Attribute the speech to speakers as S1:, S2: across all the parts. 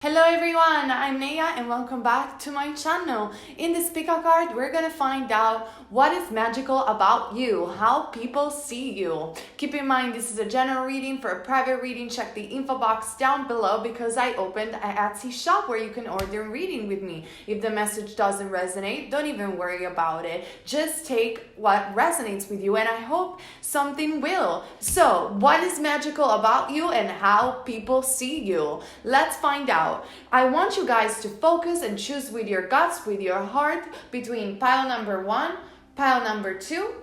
S1: Hello everyone, I'm Naya and welcome back to my channel. In this pickup card, we're gonna find out what is magical about you, how people see you. Keep in mind this is a general reading. For a private reading, check the info box down below because I opened an Etsy shop where you can order a reading with me. If the message doesn't resonate, don't even worry about it. Just take what resonates with you and I hope something will. So, what is magical about you and how people see you? Let's find out. I want you guys to focus and choose with your guts, with your heart, between pile number 1, pile number 2,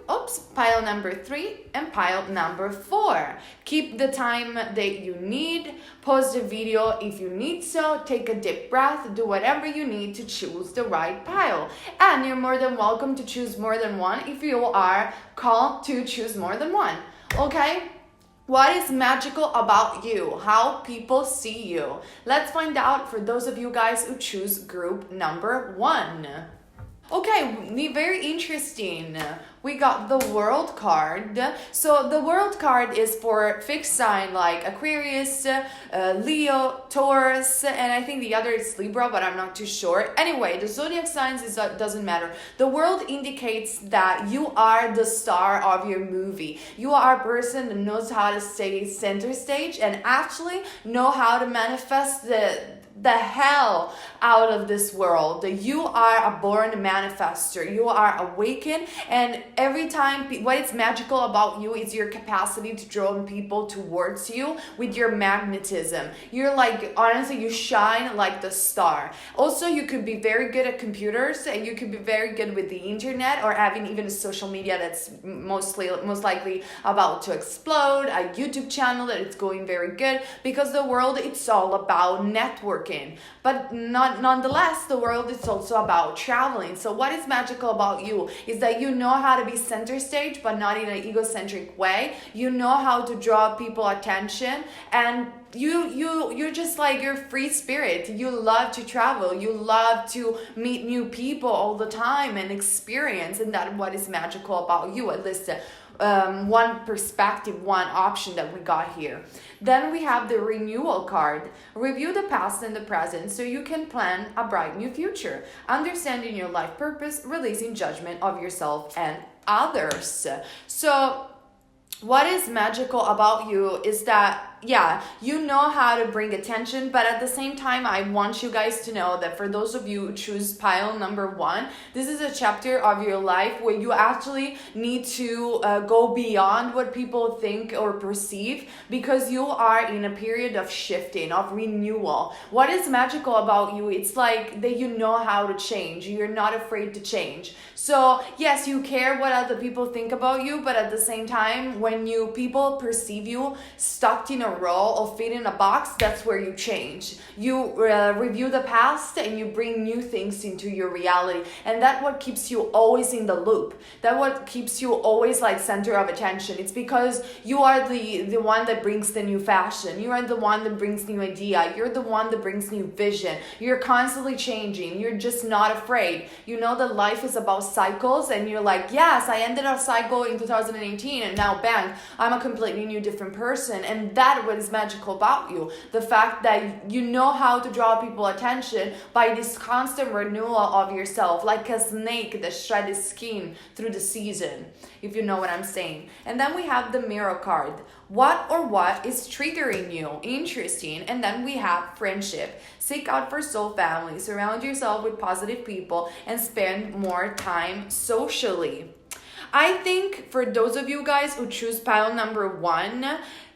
S1: pile number 3, and pile number 4. Keep the time that you need. Pause the video if you need so. Take a deep breath. Do whatever you need to choose the right pile. And you're more than welcome to choose more than one if you are called to choose more than one. Okay? What is magical about you? How people see you? Let's find out for those of you guys who choose group number 1. Okay, very interesting. We got the World card. So the World card is for fixed sign like Aquarius, Leo, Taurus, and I think the other is Libra, but I'm not too sure. Anyway, the zodiac signs doesn't matter. The World indicates that you are the star of your movie. You are a person that knows how to stay center stage and actually know how to manifest the hell out of this world. You are a born manifester. You are awakened, and every time what is magical about you is your capacity to draw people towards you with your magnetism. You're like, honestly, you shine like the star. Also, you could be very good at computers and you could be very good with the internet or having even a social media that's most likely about to explode, a YouTube channel that it's going very good, because the world, it's all about networking. But nonetheless, the world is also about traveling. So what is magical about you is that you know how to be center stage, but not in an egocentric way. You know how to draw people attention, and you're just like, you're free spirit. You love to travel. You love to meet new people all the time and experience, and that's what is magical about you, at least one perspective, one option that we got here. Then we have the renewal card. Review the past and the present so you can plan a bright new future. Understanding your life purpose, releasing judgment of yourself and others. So what is magical about you is that, yeah, you know how to bring attention, but at the same time, I want you guys to know that for those of you who choose pile number 1, this is a chapter of your life where you actually need to go beyond what people think or perceive, because you are in a period of shifting, of renewal. What is magical about you? It's like that you know how to change. You're not afraid to change. So yes, you care what other people think about you, but at the same time, when people perceive you stuck in a role or fit in a box, that's where you change. You review the past and you bring new things into your reality, and that's what keeps you always in the loop. That's what keeps you always like center of attention. It's because you are the one that brings the new fashion. You are the one that brings new idea. You're the one that brings new vision. You're constantly changing. You're just not afraid. You know that life is about cycles, and you're like, yes, I ended a cycle in 2018 and now bang, I'm a completely new different person. And that's what is magical about you. The fact that you know how to draw people's attention by this constant renewal of yourself, like a snake that shed its skin through the season, if you know what I'm saying. And then we have the mirror card. What is triggering you? Interesting. And then we have friendship. Seek out for soul family. Surround yourself with positive people and spend more time socially. I think for those of you guys who choose pile number 1,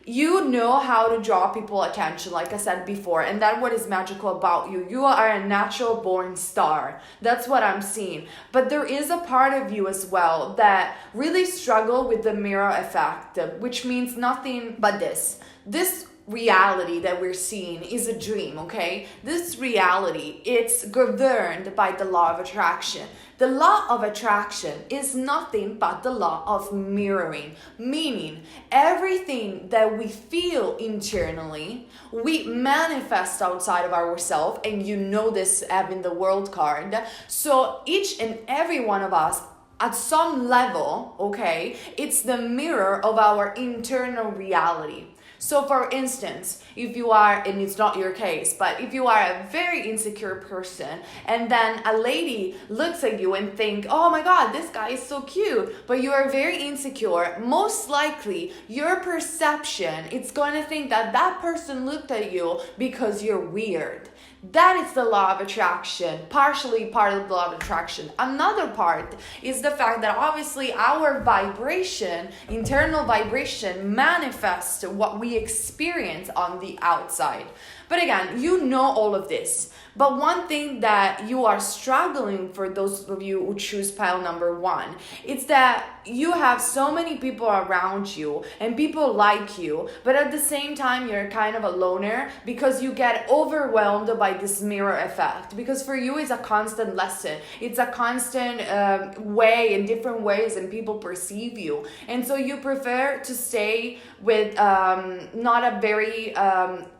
S1: you know how to draw people attention, like I said before, and that's what is magical about you. You are a natural born star. That's what I'm seeing. But there is a part of you as well that really struggle with the mirror effect, which means nothing but this reality that we're seeing is a dream, okay? This reality, it's governed by the law of attraction. The law of attraction is nothing but the law of mirroring, meaning everything that we feel internally, we manifest outside of ourselves, and you know this having the World card. So each and every one of us at some level, okay, it's the mirror of our internal reality. So for instance, if you are, and it's not your case, but if you are a very insecure person and then a lady looks at you and think, oh my God, this guy is so cute, but you are very insecure, most likely your perception, it's going to think that that person looked at you because you're weird. That is the law of attraction, partially part of the law of attraction. Another part is the fact that obviously our vibration, internal vibration, manifests what we experience on the outside. But again, you know all of this. But one thing that you are struggling, for those of you who choose pile number 1, it's that you have so many people around you and people like you, but at the same time you're kind of a loner because you get overwhelmed by this mirror effect. Because for you it's a constant lesson, it's a constant way, in different ways, and people perceive you, and so you prefer to stay with not a very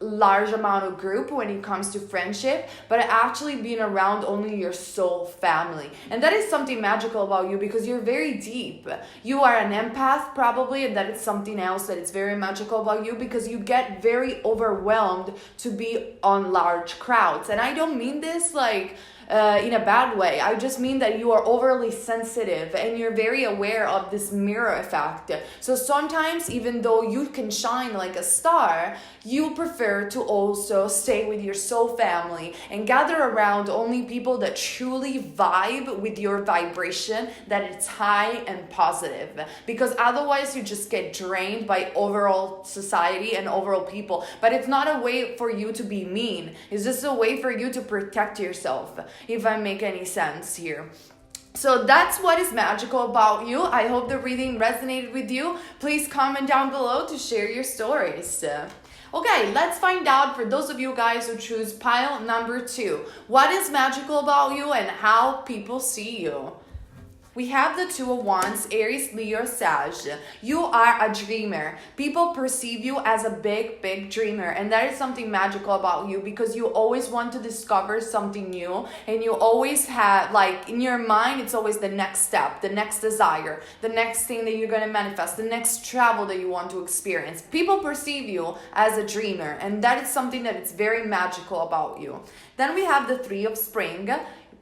S1: large amount of group when it comes to friendship, but actually being around only your soul family. And that is something magical about you, because you're very deep. You are an empath probably, and that is something else that is very magical about you, because you get very overwhelmed to be on large crowds. And I don't mean this like in a bad way. I just mean that you are overly sensitive and you're very aware of this mirror effect. So sometimes, even though you can shine like a star, you prefer to also stay with your soul family and gather around only people that truly vibe with your vibration, that it's high and positive. Because otherwise you just get drained by overall society and overall people. But it's not a way for you to be mean. It's just a way for you to protect yourself, if I make any sense here. So that's what is magical about you. I hope the reading resonated with you. Please comment down below to share your stories. Okay, let's find out, for those of you guys who choose pile number 2, what is magical about you and how people see you. We have the Two of Wands, Aries, Leo, Sag. You are a dreamer. People perceive you as a big, big dreamer. And that is something magical about you, because you always want to discover something new. And you always have, like, in your mind, it's always the next step, the next desire, the next thing that you're going to manifest, the next travel that you want to experience. People perceive you as a dreamer. And that is something that is very magical about you. Then we have the Three of Spring.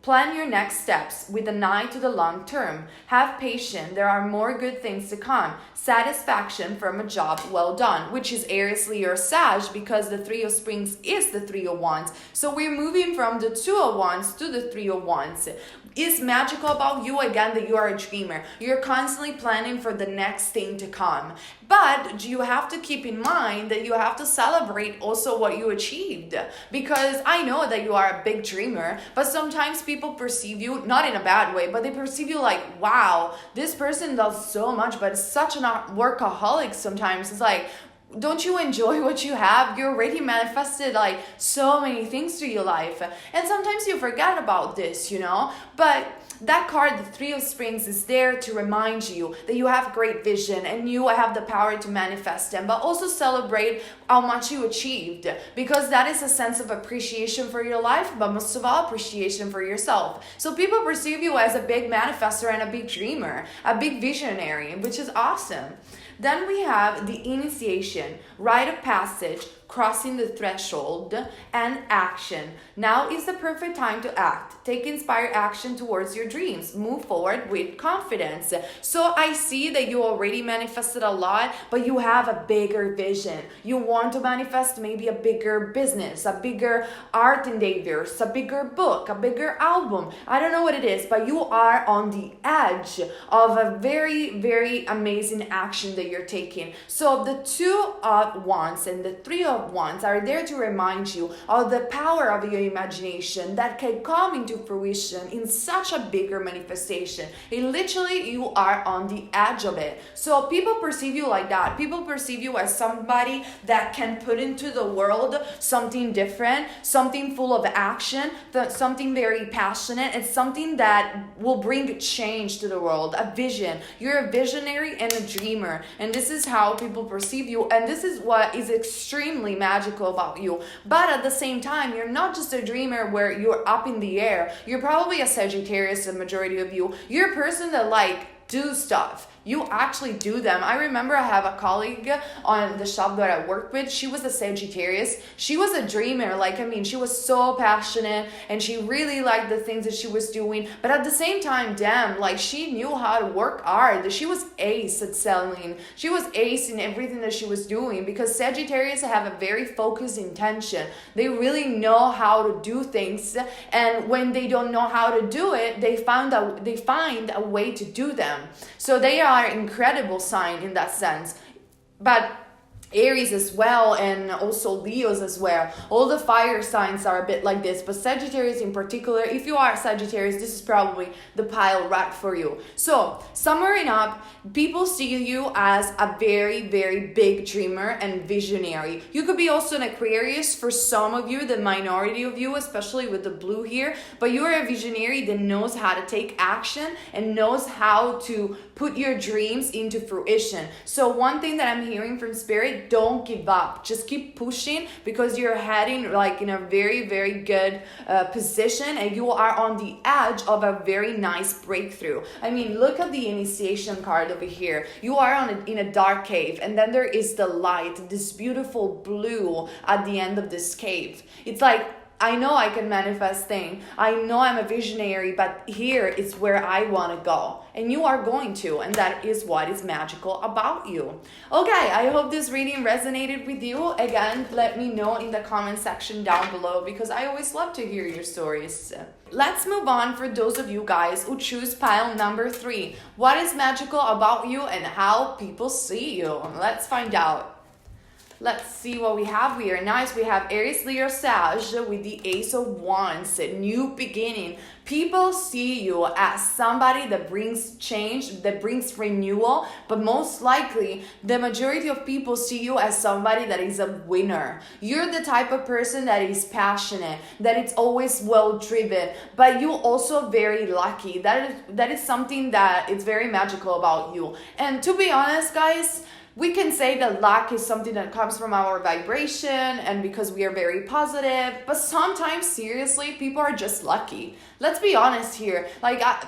S1: Plan your next steps with an eye to the long term. Have patience. There are more good things to come. Satisfaction from a job well done, which is Aries, Leo, Sag, because the Three of Springs is the Three of Wands. So we're moving from the Two of Wands to the Three of Wands. Is magical about you, again, that you are a dreamer. You're constantly planning for the next thing to come. But you have to keep in mind that you have to celebrate also what you achieved. Because I know that you are a big dreamer, but sometimes people perceive you, not in a bad way, but they perceive you like, wow, this person does so much, but it's such an workaholic sometimes. It's like, don't you enjoy what you have? You already manifested like so many things to your life. And sometimes you forget about this, you know, but that card, the Three of Springs, is there to remind you that you have great vision and you have the power to manifest them, but also celebrate how much you achieved, because that is a sense of appreciation for your life, but most of all, appreciation for yourself. So people perceive you as a big manifestor and a big dreamer, a big visionary, which is awesome. Then we have the initiation, rite of passage, crossing the threshold, and action. Now is the perfect time to act. Take inspired action towards your dreams. Move forward with confidence. So I see that you already manifested a lot, but you have a bigger vision. You want to manifest maybe a bigger business, a bigger art endeavors, a bigger book, a bigger album. I don't know what it is, but you are on the edge of a very, very amazing action that you're taking. So the Two of Wands and the Three of Wands are there to remind you of the power of your imagination that can come into fruition in such a bigger manifestation. And literally, you are on the edge of it. So people perceive you like that. People perceive you as somebody that can put into the world something different, something full of action, something very passionate, and something that will bring change to the world, a vision. You're a visionary and a dreamer, and this is how people perceive you, and this is what is extremely magical about you. But at the same time, you're not just a dreamer where you're up in the air. You're probably a Sagittarius, the majority of you. You're a person that do stuff. You actually do them. I remember I have a colleague on the shop that I worked with. She was a Sagittarius. She was a dreamer. She was so passionate and she really liked the things that she was doing. But at the same time, damn, she knew how to work hard. She was ace at selling. She was ace in everything that she was doing, because Sagittarius have a very focused intention. They really know how to do things. And when they don't know how to do it, they find a way to do them. So they are incredible sign in that sense. But Aries as well, and also Leos as well. All the fire signs are a bit like this, but Sagittarius in particular, if you are Sagittarius, this is probably the pile right for you. So, summing up, people see you as a very, very big dreamer and visionary. You could be also an Aquarius for some of you, the minority of you, especially with the blue here, but you are a visionary that knows how to take action and knows how to put your dreams into fruition. So one thing that I'm hearing from Spirit, don't give up. Just keep pushing, because you're heading in a very, very good position, and you are on the edge of a very nice breakthrough. Look at the initiation card over here. You are in a dark cave, and then there is the light, this beautiful blue at the end of this cave. It's I know I can manifest things. I know I'm a visionary, but here is where I want to go. And you are going to, and that is what is magical about you. Okay, I hope this reading resonated with you. Again, let me know in the comment section down below, because I always love to hear your stories. Let's move on for those of you guys who choose pile number 3. What is magical about you and how people see you? Let's find out. Let's see what we have here. Nice, we have Aries, Leo, Sag with the Ace of Wands, new beginning. People see you as somebody that brings change, that brings renewal, but most likely the majority of people see you as somebody that is a winner. You're the type of person that is passionate, that it's always well driven, but you also very lucky. That is something that is very magical about you. And to be honest, guys, we can say that luck is something that comes from our vibration and because we are very positive, but sometimes, seriously, people are just lucky. Let's be honest here.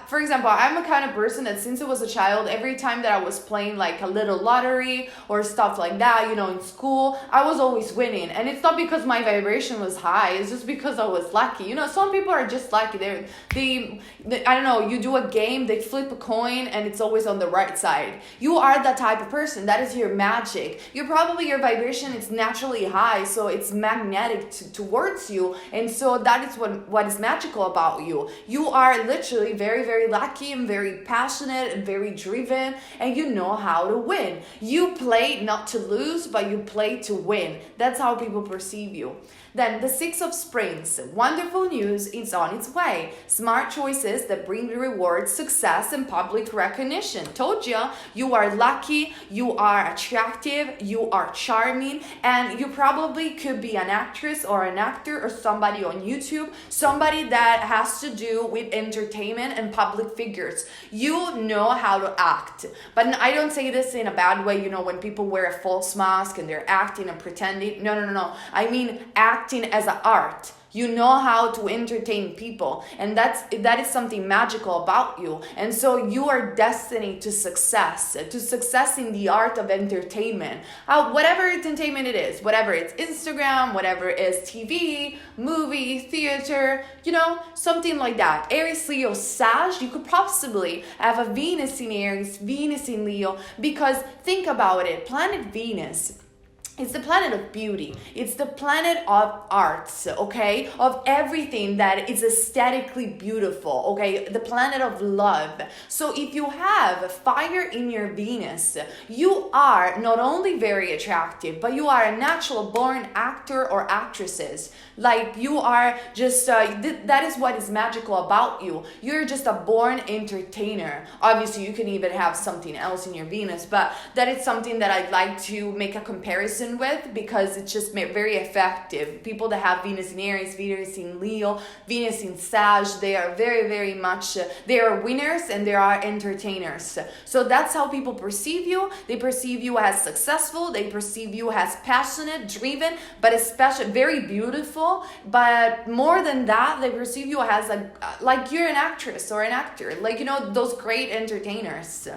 S1: For example, I'm a kind of person that since I was a child, every time that I was playing a little lottery or stuff like that, in school, I was always winning. And it's not because my vibration was high, it's just because I was lucky. Some people are just lucky. They I don't know, you do a game, they flip a coin and it's always on the right side. You are that type of person. That is your magic. Your vibration is naturally high, so it's magnetic towards you, and so that is what is magical about you. You are literally very, very lucky and very passionate and very driven, and you know how to win. You play not to lose, but you play to win. That's how people perceive you. Then the 6 of Springs. Wonderful news is on its way. Smart choices that bring rewards, success, and public recognition. Told you, you are lucky, you are attractive, you are charming, and you probably could be an actress or an actor or somebody on YouTube, somebody that has to do with entertainment and public figures. You know how to act. But I don't say this in a bad way, when people wear a false mask and they're acting and pretending. No. I mean acting as an art. You know how to entertain people, and that is something magical about you. And so you are destined to success in the art of entertainment. Whatever entertainment it is, whatever it's Instagram, whatever it's TV, movie, theater, something like that. Aries, Leo, Sag, you could possibly have a Venus in Aries, Venus in Leo, because think about it, planet Venus, it's the planet of beauty. It's the planet of arts, okay? Of everything that is aesthetically beautiful, okay? The planet of love. So if you have fire in your Venus, you are not only very attractive, but you are a natural born actor or actresses. You are just, that is what is magical about you. You're just a born entertainer. Obviously, you can even have something else in your Venus, but that is something that I'd like to make a comparison person with because it's just very effective. People that have Venus in Aries, Venus in Leo, Venus in Sag, they are very, very much, they are winners and they are entertainers. So that's how people perceive you. They perceive you as successful. They perceive you as passionate, driven, but especially very beautiful. But more than that, they perceive you as like you're an actress or an actor, like, you know, those great entertainers.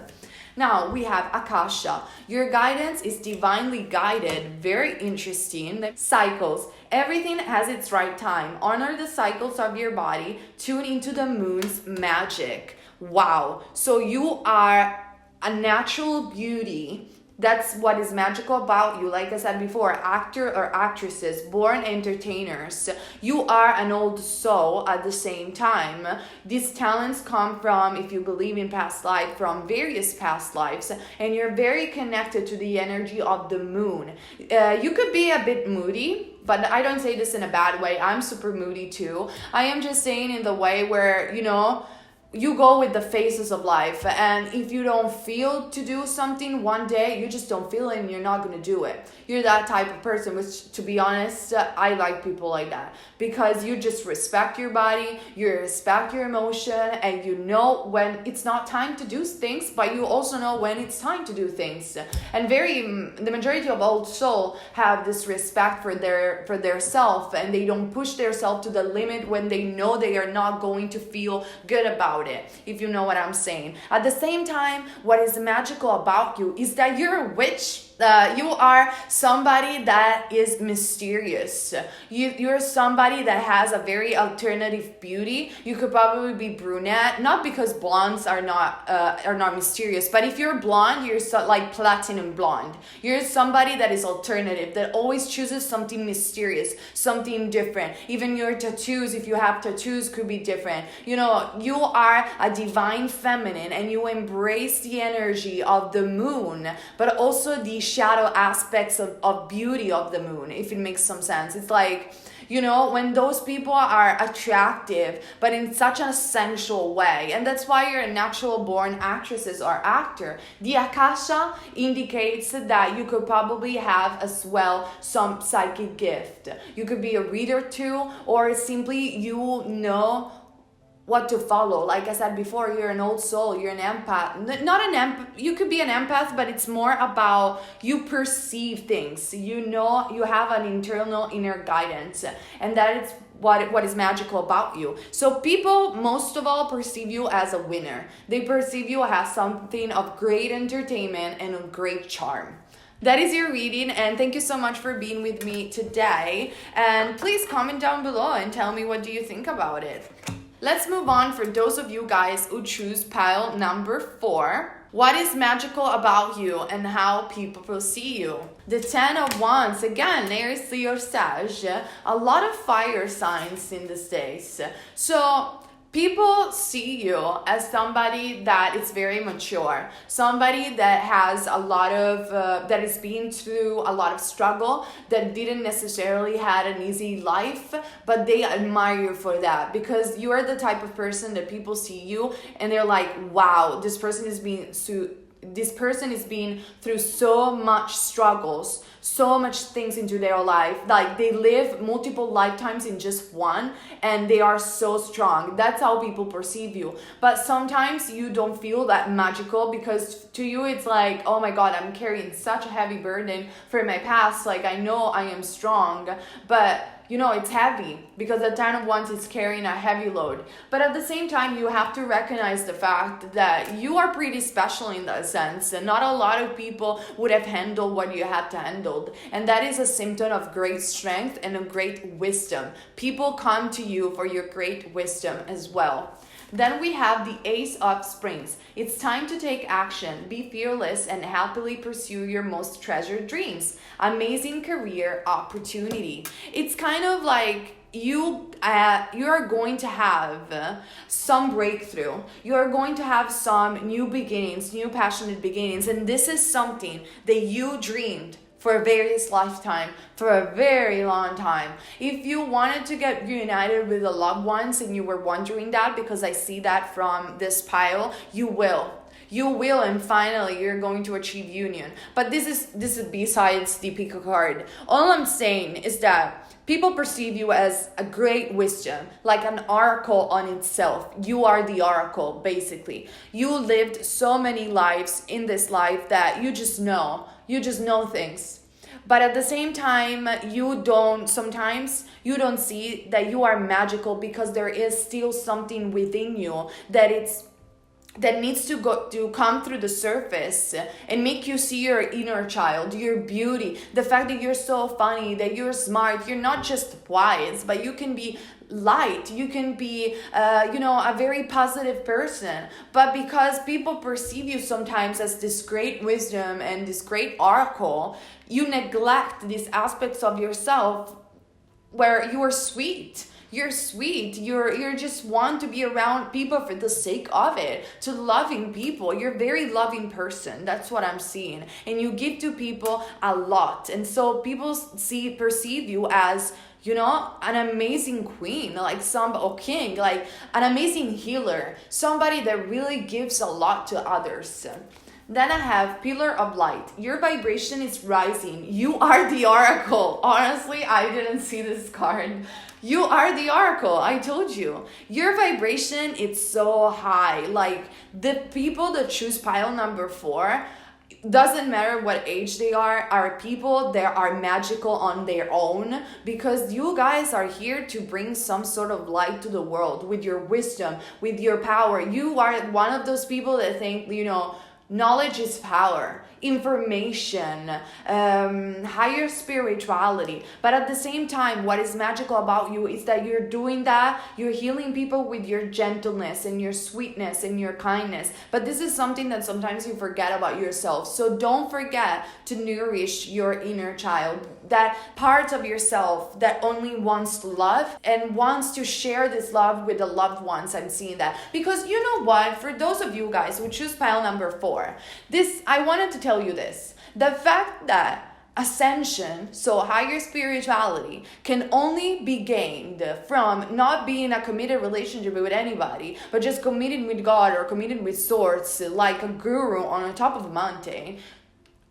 S1: Now we have Akasha. Your guidance is divinely guided. Very interesting. Cycles. Everything has its right time. Honor the cycles of your body. Tune into the moon's magic. Wow. So you are a natural beauty. That's what is magical about you. Like I said before, actor or actresses, born entertainers. You are an old soul at the same time. These talents come from, if you believe in past life, from various past lives, and you're very connected to the energy of the moon. You could be a bit moody, but I don't say this in a bad way. I'm super moody too. I am just saying in the way where, you know, you go with the phases of life, and if you don't feel to do something one day, you just don't feel it and you're not going to do it. You're that type of person, which, to be honest, I like people like that, because you just respect your body, you respect your emotion, and you know when it's not time to do things, but you also know when it's time to do things. And the majority of old soul have this respect for their self, and they don't push their self to the limit when they know they are not going to feel good about it, if you know what I'm saying. At the same time, what is magical about you is that you're a witch. You are somebody that is mysterious. You're somebody that has a very alternative beauty. You could probably be brunette, not because blondes are not mysterious, but if you're blonde, you're like platinum blonde. You're somebody that is alternative, that always chooses something mysterious, something different. Even your tattoos, if you have tattoos, could be different. You know, you are a divine feminine, and you embrace the energy of the moon, but also the shadow aspects of beauty of the moon, if it makes some sense. It's like, you know, when those people are attractive, but in such an essential way. And that's why you're a natural born actresses or actor. The Akasha indicates that you could probably have as well some psychic gift. You could be a reader too, or simply you know what to follow. Like I said before, you're an old soul, you're an empath. Not an empath, you could be an empath, but it's more about you perceive things. You know, you have an internal inner guidance, and that is what is magical about you. So people, most of all, perceive you as a winner. They perceive you as something of great entertainment and of great charm. That is your reading, and thank you so much for being with me today. And please comment down below and tell me, what do you think about it? Let's move on for those of you guys who choose pile number 4. What is magical about you and how people see you? The 10 of Wands, again, Aries, Leo, Sag. A lot of fire signs in these days. So people see you as somebody that is very mature, somebody that has a lot of, that is being through a lot of struggle, that didn't necessarily had an easy life, but they admire you for that, because you are the type of person that people see you and they're like, wow, this person is being through so much struggles, so much things into their life. Like, they live multiple lifetimes in just one, and they are so strong. That's how people perceive you. But sometimes you don't feel that magical, because to you it's like, oh my god, I'm carrying such a heavy burden for my past. Like, I know I am strong, but you know, it's heavy, because the 10 of Wands is carrying a heavy load. But at the same time, you have to recognize the fact that you are pretty special in that sense, and not a lot of people would have handled what you had to handle. And that is a symptom of great strength and of great wisdom. People come to you for your great wisdom as well. Then we have the Ace of Springs. It's time to take action, be fearless, and happily pursue your most treasured dreams. Amazing career opportunity. It's kind of like you are going to have some breakthrough. You are going to have some new beginnings, new passionate beginnings, and this is something that you dreamed for various lifetime, for a very long time. If you wanted to get reunited with the loved ones and you were wondering that, because I see that from this pile, you will. you will, and finally you're going to achieve union. But this is besides the pick a card. All I'm saying is that people perceive you as a great wisdom, like an oracle on itself. You are the oracle, basically. You lived so many lives in this life that you just know things. But at the same time, sometimes you don't see that you are magical, because there is still something within you that needs to come through the surface and make you see your inner child, your beauty, the fact that you're so funny, that you're smart, you're not just wise, but you can be light, you can be a very positive person. But because people perceive you sometimes as this great wisdom and this great oracle, you neglect these aspects of yourself where you are sweet. You're sweet. You're just want to be around people for the sake of it, to loving people. You're a very loving person. That's what I'm seeing. And you give to people a lot. And so people perceive you as, an amazing queen, or king, like an amazing healer, somebody that really gives a lot to others. Then I have Pillar of Light. Your vibration is rising. You are the oracle. Honestly, I didn't see this card. You are the oracle. I told you. Your vibration is so high. Like, the people that choose pile number 4, doesn't matter what age they are people that are magical on their own, because you guys are here to bring some sort of light to the world with your wisdom, with your power. You are one of those people that think, knowledge is power, information, higher spirituality. But at the same time, what is magical about you is that you're doing that. You're healing people with your gentleness and your sweetness and your kindness. But this is something that sometimes you forget about yourself. So don't forget to nourish your inner child, that part of yourself that only wants to love and wants to share this love with the loved ones. I'm seeing that. Because you know what? For those of you guys who choose pile number 4, I wanted to tell you this. The fact that ascension, so higher spirituality, can only be gained from not being a committed relationship with anybody, but just committed with God or committed with source, like a guru on the top of a mountain.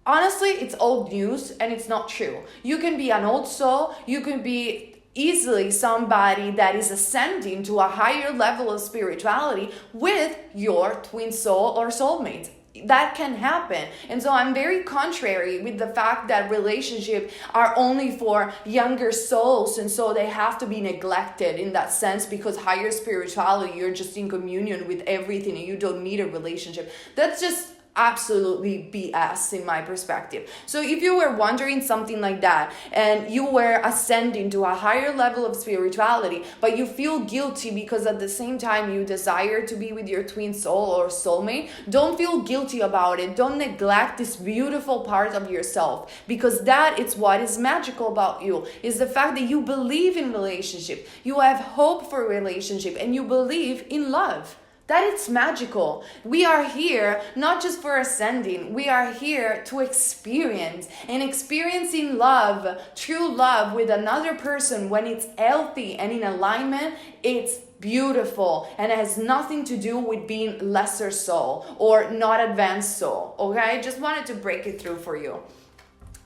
S1: Honestly, it's old news and it's not true. You can be an old soul, you can be easily somebody that is ascending to a higher level of spirituality with your twin soul or soulmate. That can happen. And so I'm very contrary with the fact that relationships are only for younger souls, and so they have to be neglected in that sense, because higher spirituality, you're just in communion with everything and you don't need a relationship. That's just absolutely BS in my perspective. So if you were wondering something like that and you were ascending to a higher level of spirituality, but you feel guilty because at the same time you desire to be with your twin soul or soulmate, don't feel guilty about it. Don't neglect this beautiful part of yourself, because that is what is magical about you, is the fact that you believe in relationship, you have hope for relationship, and you believe in love. That it's magical. We are here not just for ascending. We are here to experience, and experiencing love, true love with another person when it's healthy and in alignment, it's beautiful, and it has nothing to do with being lesser soul or not advanced soul. Okay? Just wanted to break it through for you.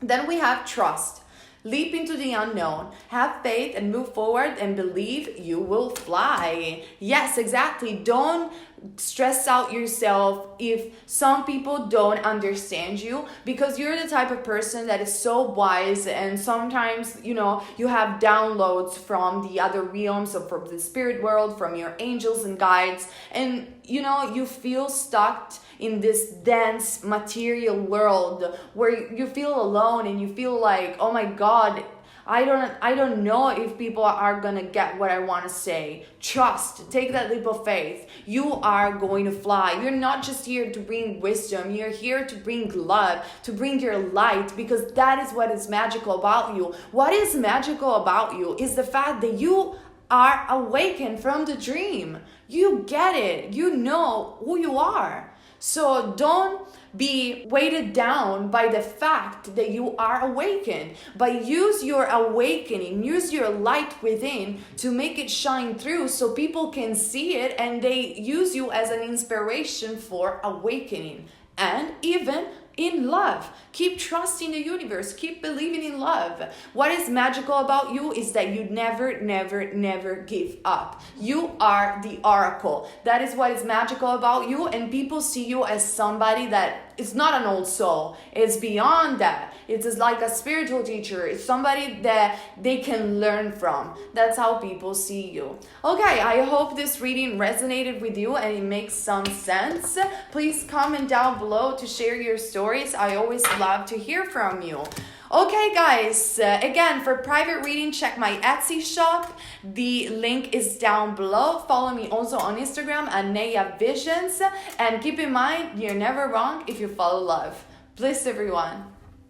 S1: Then we have trust. Leap into the unknown, have faith and move forward and believe you will fly. Yes, exactly. Don't stress out yourself if some people don't understand you, because you're the type of person that is so wise, and sometimes, you have downloads from the other realms, or from the spirit world, from your angels and guides, and you feel stuck in this dense material world where you feel alone and you feel like, oh my God, I don't know if people are gonna get what I want to say. Trust, take that leap of faith. You are going to fly. You're not just here to bring wisdom. You're here to bring love, to bring your light, because that is what is magical about you. What is magical about you is the fact that you are awakened from the dream. You get it. You know who you are. So don't be weighted down by the fact that you are awakened, but use your awakening, use your light within to make it shine through so people can see it and they use you as an inspiration for awakening. And even in love, keep trusting the universe, keep believing in love. What is magical about you is that you never give up. You are the oracle. That is what is magical about you, and people see you as somebody that is not an old soul. It's beyond that. It's like a spiritual teacher. It's somebody that they can learn from. That's how people see you. Okay, I hope this reading resonated with you and it makes some sense. Please comment down below to share your stories. I always love to hear from you. Okay guys, again, for private reading, check my Etsy shop. The link is down below. Follow me also on Instagram at Neya Visions. And keep in mind, you're never wrong if you follow love. Bliss everyone.